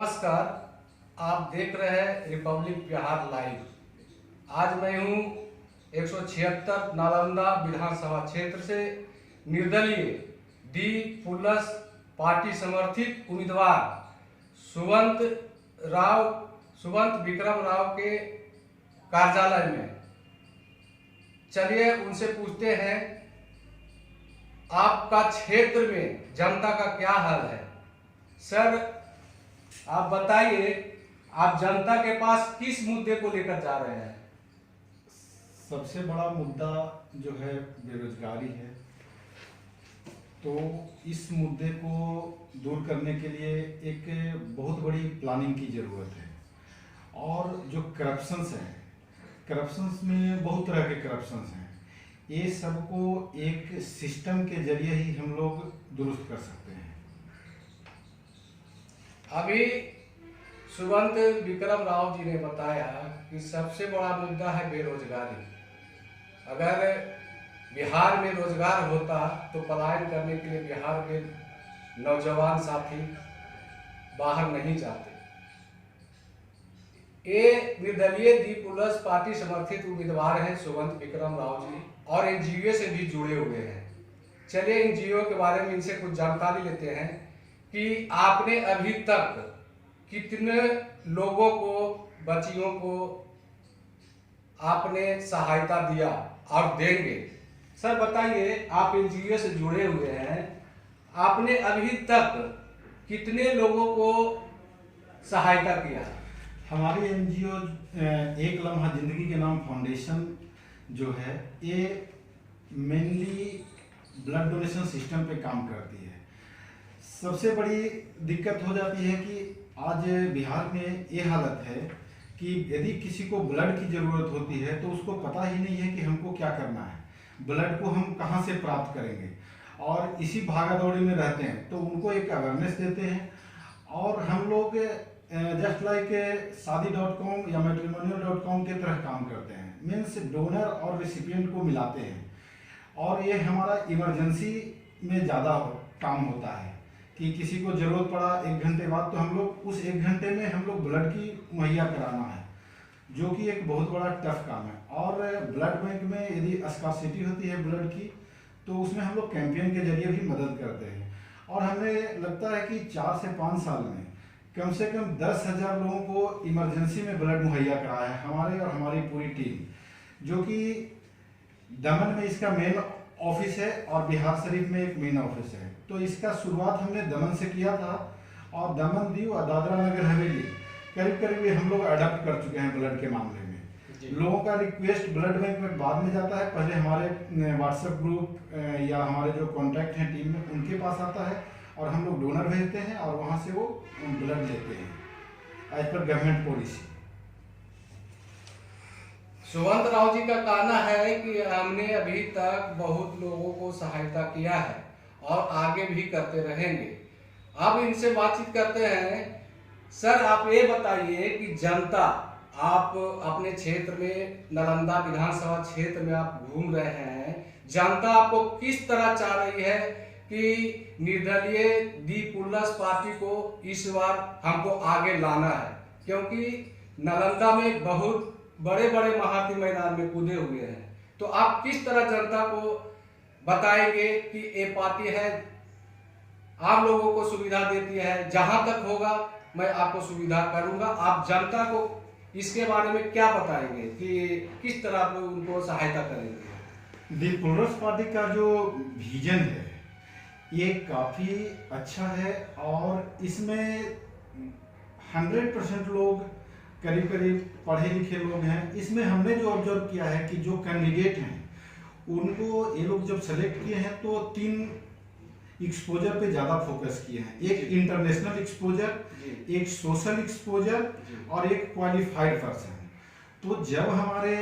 नमस्कार। आप देख रहे हैं रिपब्लिक बिहार लाइव। आज मैं हूं 176 नालंदा विधानसभा क्षेत्र से निर्दलीय डी प्लस पार्टी समर्थित उम्मीदवार सुवंत विक्रम राव के कार्यालय में। चलिए उनसे पूछते हैं आपका क्षेत्र में जनता का क्या हाल है। सर, आप बताइए, आप जनता के पास किस मुद्दे को लेकर जा रहे हैं? सबसे बड़ा मुद्दा जो है बेरोजगारी है। तो इस मुद्दे को दूर करने के लिए एक बहुत बड़ी प्लानिंग की ज़रूरत है। और जो करप्शंस हैं, करप्शंस में बहुत तरह के करप्शंस हैं, ये सबको एक सिस्टम के जरिए ही हम लोग दुरुस्त कर सकते हैं। अभी सुवंत विक्रम राव जी ने बताया कि सबसे बड़ा मुद्दा है बेरोजगारी। अगर बिहार में रोजगार होता तो पलायन करने के लिए बिहार के नौजवान साथी बाहर नहीं जाते। ये निर्दलीय डी प्लस पार्टी समर्थित उम्मीदवार हैं सुवंत विक्रम राव जी, और एनजीओ से भी जुड़े हुए हैं। चलिए एनजीओ के बारे में इनसे कुछ जानकारी लेते हैं कि आपने अभी तक कितने लोगों को, बच्चियों को आपने सहायता दिया और देंगे। सर बताइए, आप एनजीओ से जुड़े हुए हैं, आपने अभी तक कितने लोगों को सहायता किया? हमारी एनजीओ एक लम्हा जिंदगी के नाम फाउंडेशन जो है, ये मेनली ब्लड डोनेशन सिस्टम पे काम करती है। सबसे बड़ी दिक्कत हो जाती है कि आज बिहार में ये हालत है कि यदि किसी को ब्लड की ज़रूरत होती है तो उसको पता ही नहीं है कि हमको क्या करना है, ब्लड को हम कहाँ से प्राप्त करेंगे, और इसी भागा दौड़ी में रहते हैं। तो उनको एक अवेयरनेस देते हैं, और हम लोग जस्ट लाइक शादी.com या मैट्रिमोनियल.com के तरह काम करते हैं। मीन्स डोनर और रेसिपिएंट को मिलाते हैं। और ये हमारा इमरजेंसी में ज़्यादा काम होता है कि किसी को ज़रूरत पड़ा 1 घंटे बाद, तो हम लोग उस 1 घंटे में हम लोग ब्लड की मुहैया कराना है, जो कि एक बहुत बड़ा टफ काम है। और ब्लड बैंक में यदि स्कार्सिटी होती है ब्लड की, तो उसमें हम लोग कैंपेन के जरिए भी मदद करते हैं। और हमें लगता है कि 4 से 5 साल में कम से कम 10,000 लोगों को इमरजेंसी में ब्लड मुहैया कराया है, हमारे और हमारी पूरी टीम, जो कि दमन में इसका मेन ऑफिस है और बिहार शरीफ में एक मेन ऑफिस है। तो इसका शुरुआत हमने दमन से किया था, और दमन, दीव और दादरा नगर हवेली करीब करीब हम लोग अडॉप्ट कर चुके हैं ब्लड के मामले में। लोगों का रिक्वेस्ट ब्लड बैंक में बाद में जाता है, पहले हमारे व्हाट्सएप ग्रुप या हमारे जो कॉन्टैक्ट हैं टीम में, उनके पास आता है, और हम लोग डोनर भेजते हैं और वहाँ से वो ब्लड लेते हैं as per government policy. Suvant Rao ji का कहना है कि हमने अभी तक बहुत लोगों को सहायता किया है और आगे भी करते रहेंगे। अब इनसे बातचीत करते हैं। सर, आप ये बताइए कि जनता, आप अपने क्षेत्र में नालंदा विधानसभा क्षेत्र में आप घूम रहे हैं, जनता आपको किस तरह चाह रही है कि निर्दलीय डी प्लस पार्टी को इस बार हमको आगे लाना है? क्योंकि नालंदा में बहुत बड़े बड़े महारथी मैदान में कूदे हुए हैं। तो आप किस तरह जनता को बताएंगे कि ये पार्टी है, आप लोगों को सुविधा देती है, जहां तक होगा मैं आपको सुविधा करूंगा। आप जनता को इसके बारे में क्या बताएंगे कि किस तरह आप उनको सहायता करेंगे? दी प्लस पार्टी का जो विजन है ये काफ़ी अच्छा है, और इसमें 100% लोग करीब करीब पढ़े लिखे लोग हैं। इसमें हमने जो ऑब्जर्व किया है कि जो कैंडिडेट हैं उनको ये लोग जब सेलेक्ट किए हैं तो 3 एक्सपोजर पे ज़्यादा फोकस किए हैं। एक इंटरनेशनल एक्सपोजर, एक सोशल एक्सपोजर, और एक क्वालिफाइड पर्सन। तो जब हमारे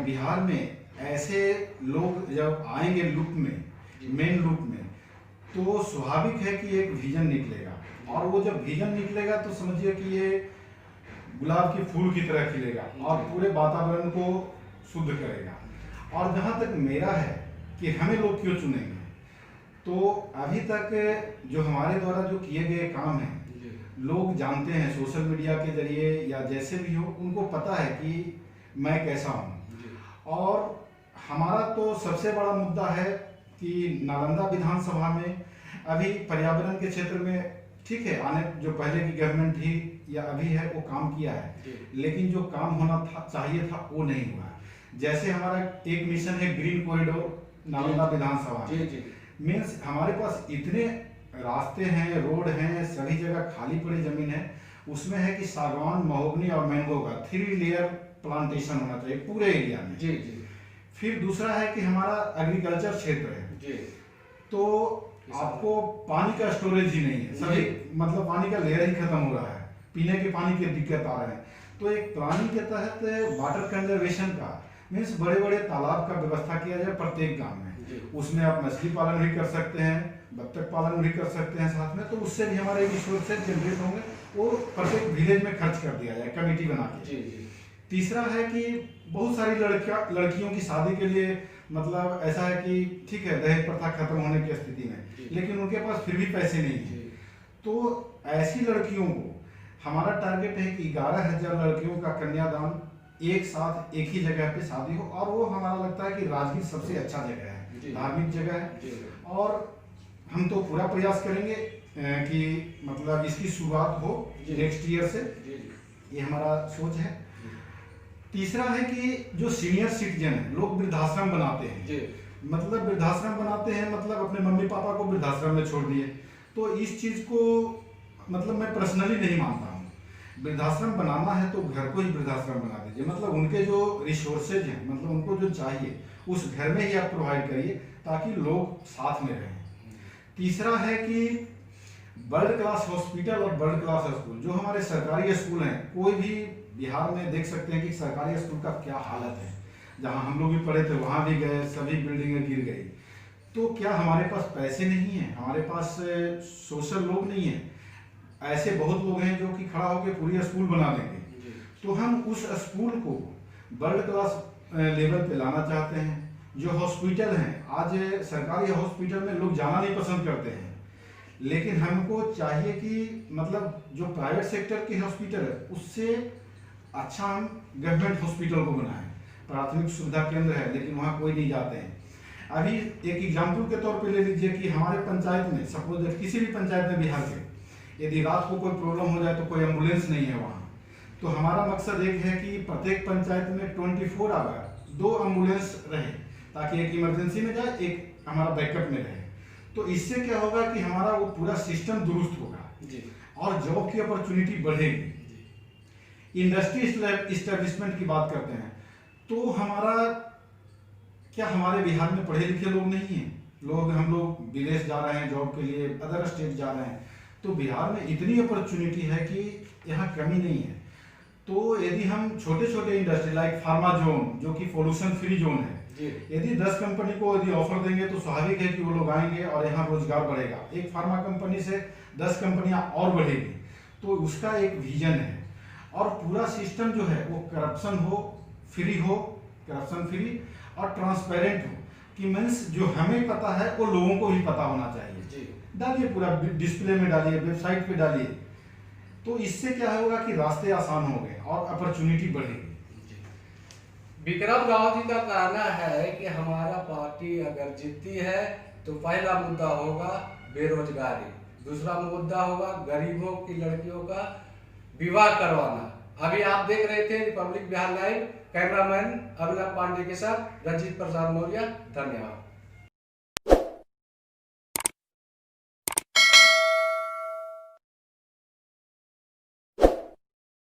बिहार में ऐसे लोग जब आएंगे लुक में, मेन लुक में, तो स्वाभाविक है कि एक विजन निकलेगा। और वो जब विजन निकलेगा तो समझिए कि ये गुलाब की फूल की तरह खिलेगा और पूरे वातावरण को शुद्ध करेगा। और जहाँ तक मेरा है कि हमें लोग क्यों चुनेंगे, तो अभी तक जो हमारे द्वारा जो किए गए काम हैं लोग जानते हैं सोशल मीडिया के जरिए या जैसे भी हो, उनको पता है कि मैं कैसा हूँ। और हमारा तो सबसे बड़ा मुद्दा है कि नालंदा विधानसभा में अभी पर्यावरण के क्षेत्र में ठीक है, आने जो पहले की गवर्नमेंट थी या अभी है वो काम किया है, लेकिन जो काम होना था चाहिए था वो नहीं हुआ। जैसे हमारा एक मिशन है ग्रीन कॉरिडोर नालंदा विधानसभा, मीन्स हमारे पास इतने रास्ते हैं, रोड हैं, सभी जगह खाली पड़ी जमीन है, उसमें है कि सागवान, महोगनी और मैंगो का 3 लेयर प्लांटेशन होना चाहिए पूरे एरिया में। फिर दूसरा है कि हमारा एग्रीकल्चर क्षेत्र है, तो आपको पानी का स्टोरेज ही नहीं है, सभी मतलब पानी का लेयर ही खत्म हो रहा है, पीने के पानी की दिक्कत आ रहे हैं। तो एक प्लानिंग के तहत वाटर कंजर्वेशन का मीन्स बड़े बड़े तालाब का व्यवस्था किया जाए प्रत्येक गांव में। उसमें आप मछली पालन भी कर सकते हैं, बत्तख पालन भी कर सकते हैं साथ में, तो उससे भी हमारे रिसोर्सेज जनरेट होंगे, वो प्रत्येक विलेज में खर्च कर दिया जाए कमेटी बना के। तीसरा है कि बहुत सारी लड़कियों की शादी के लिए मतलब ऐसा है कि ठीक है दहेज प्रथा खत्म होने की स्थिति में, लेकिन उनके पास फिर भी पैसे नहीं है। तो ऐसी लड़कियों को हमारा टारगेट है कि 11,000 लड़कियों का कन्यादान एक साथ एक ही जगह पे शादी हो, और वो हमारा लगता है कि राजगीर सबसे अच्छा जगह है, धार्मिक जगह है। और हम तो पूरा प्रयास करेंगे कि मतलब इसकी शुरुआत हो नेक्स्ट ईयर से, ये हमारा सोच है। तीसरा है कि जो सीनियर सिटीजन है, लोग वृद्धाश्रम बनाते हैं, मतलब वृद्धाश्रम बनाते हैं मतलब अपने मम्मी पापा को वृद्धाश्रम में छोड़ दिए, तो इस चीज को मतलब मैं पर्सनली नहीं मानता हूँ। वृद्धाश्रम बनाना है तो घर को ही वृद्धाश्रम बना दीजिए, मतलब उनके जो रिसोर्सेज हैं, मतलब उनको जो चाहिए उस घर में ही आप प्रोवाइड करिए ताकि लोग साथ में रहें। तीसरा है कि वर्ल्ड क्लास हॉस्पिटल और वर्ल्ड क्लास स्कूल, जो हमारे सरकारी स्कूल हैं, कोई भी बिहार में देख सकते हैं कि सरकारी स्कूल का क्या हालत है, जहां हम लोग भी पढ़े थे वहां भी गए, सभी बिल्डिंगें गिर गई। तो क्या हमारे पास पैसे नहीं है, हमारे पास सोशल लोग नहीं है? ऐसे बहुत लोग हैं जो कि खड़ा होकर पूरी स्कूल बना देंगे। तो हम उस स्कूल को वर्ल्ड क्लास लेवल पे लाना चाहते हैं। जो हॉस्पिटल हैं, आज सरकारी हॉस्पिटल में लोग जाना नहीं पसंद करते हैं, लेकिन हमको चाहिए कि मतलब जो प्राइवेट सेक्टर के हॉस्पिटल है उससे अच्छा हम गवर्नमेंट हॉस्पिटल को बनाएं। प्राथमिक सुविधा केंद्र है लेकिन वहाँ कोई नहीं जाते हैं। अभी एक एग्जाम्पल के तौर पे ले लीजिए कि हमारे पंचायत में, सपोज किसी भी पंचायत में बिहार के, यदि रात को कोई प्रॉब्लम हो जाए तो कोई एम्बुलेंस नहीं है वहाँ, तो हमारा मकसद एक है कि प्रत्येक पंचायत में 24 आवर 2 एम्बुलेंस रहे, ताकि एक इमरजेंसी में जाए, एक हमारा बैकअप में रहे। तो इससे क्या होगा कि हमारा वो पूरा सिस्टम दुरुस्त होगा और जॉब की अपॉर्चुनिटी बढ़ेगी। इंडस्ट्री इस्टेब्लिशमेंट की बात करते हैं तो हमारा क्या हमारे बिहार में पढ़े लिखे लोग नहीं हैं? हम लोग विदेश जा रहे हैं जॉब के लिए, अदर स्टेट जा रहे हैं, तो बिहार में इतनी अपॉर्चुनिटी है कि यहाँ कमी नहीं है। तो यदि हम छोटे छोटे इंडस्ट्री लाइक फार्मा जोन, जो कि पोल्यूशन फ्री जोन है, यदि 10 कंपनी को यदि ऑफर देंगे तो स्वाभाविक है कि वो लोग आएंगे और यहाँ रोजगार बढ़ेगा। एक फार्मा कंपनी से 10 कंपनियां और बढ़ेगी, तो उसका एक विजन है। और पूरा सिस्टम जो है वो करप्शन फ्री और ट्रांसपेरेंट हो, कि मीन्स जो हमें पता है वो लोगों को भी पता होना चाहिए। डालिए, पूरा डिस्प्ले में डालिए, वेबसाइट पे डालिए, तो इससे क्या होगा कि रास्ते आसान हो गए और अपॉर्चुनिटी बढ़ेगी। विक्रम राव जी का कहना है कि हमारा पार्टी अगर जीतती है तो पहला मुद्दा होगा बेरोजगारी, दूसरा मुद्दा होगा गरीबों की लड़कियों का विवाह करवाना। अभी आप देख रहे थे रिपब्लिक बिहार लाइव, कैमरामैन अभिनव पांडे के साथ रंजीत प्रसाद मौर्य। धन्यवाद।